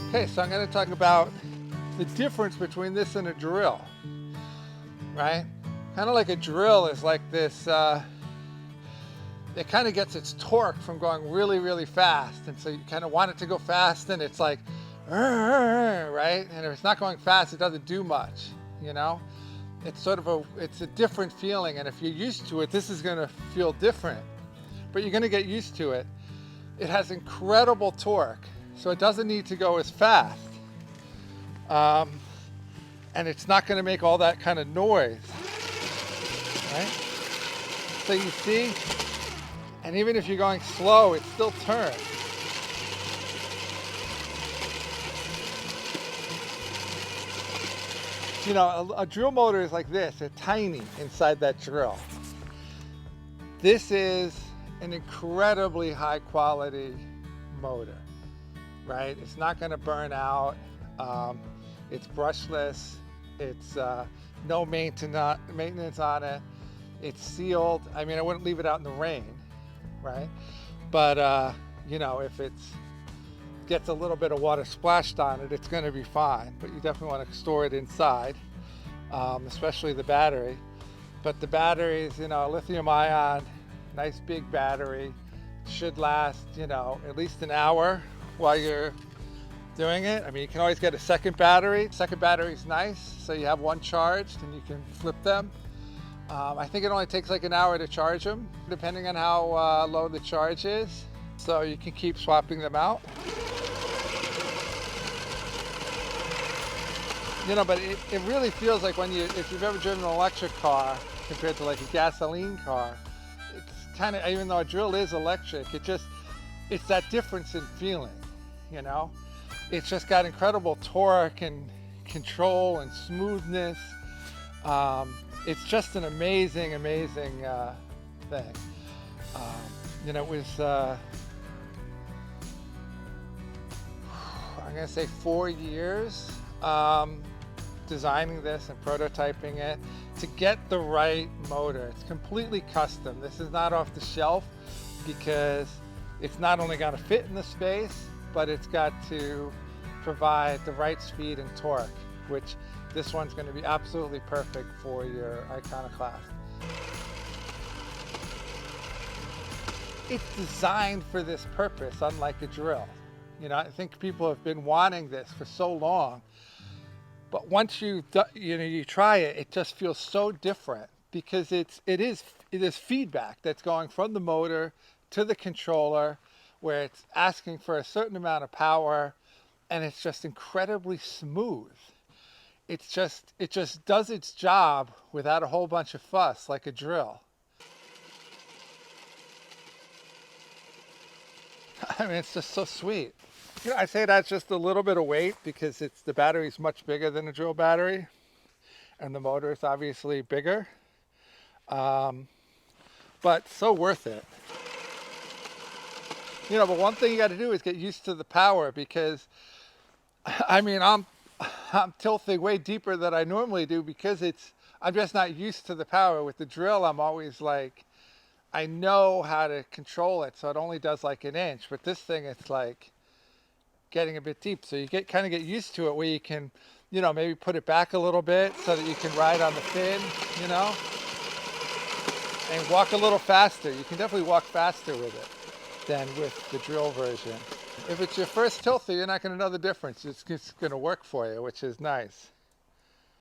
Okay, so I'm going to talk about the difference between this and a drill, right? Kind of like a drill is like this, it kind of gets its torque from going really, really fast. And so you kind of want it to go fast and it's like, right? And if it's not going fast, it doesn't do much, you know? It's sort of it's a different feeling. And if you're used to it, this is going to feel different, but you're going to get used to it. It has incredible torque, so it doesn't need to go as fast. And it's not going to make all that kind of noise, right? So you see, and even if you're going slow, it still turns. You know, a drill motor is like this, they're tiny inside that drill. This is an incredibly high quality motor, right? It's not going to burn out. It's brushless. It's no maintenance on it. It's sealed. I mean, I wouldn't leave it out in the rain, right? But you know, if it gets a little bit of water splashed on it, it's going to be fine. But you definitely want to store it inside, especially the battery. But the batteries, you know, lithium ion, nice big battery, should last, you know, at least an hour while you're doing it. I mean, you can always get a second battery. Second battery is nice, so you have one charged and you can flip them. I think it only takes like an hour to charge them, depending on how low the charge is. So you can keep swapping them out. You know, but it really feels like if you've ever driven an electric car compared to like a gasoline car, it's kind of, even though a drill is electric, it's that difference in feeling, you know? It's just got incredible torque and control and smoothness. It's just an amazing, amazing thing. You know, it was, I'm gonna say 4 years designing this and prototyping it to get the right motor. It's completely custom. This is not off the shelf because it's not only got to fit in the space, but it's got to provide the right speed and torque, which this one's going to be absolutely perfect for your iconoclast. It's designed for this purpose, unlike a drill. You know, I think people have been wanting this for so long, but once you try it, it just feels so different because it is feedback that's going from the motor to the controller, where it's asking for a certain amount of power, and it's just incredibly smooth. It just does its job without a whole bunch of fuss like a drill. I mean, it's just so sweet. You know, I say that's just a little bit of weight because the battery's much bigger than a drill battery, and the motor is obviously bigger, but so worth it. You know, but one thing you got to do is get used to the power, because I mean, I'm tilting way deeper than I normally do because I'm just not used to the power. With the drill, I'm always like, I know how to control it, so it only does like an inch. But this thing, it's like getting a bit deep. So you kind of get used to it, where you can, you know, maybe put it back a little bit so that you can ride on the fin, you know, and walk a little faster. You can definitely walk faster with it than with the drill version. If it's your first tilther, you're not going to know the difference. It's going to work for you, which is nice.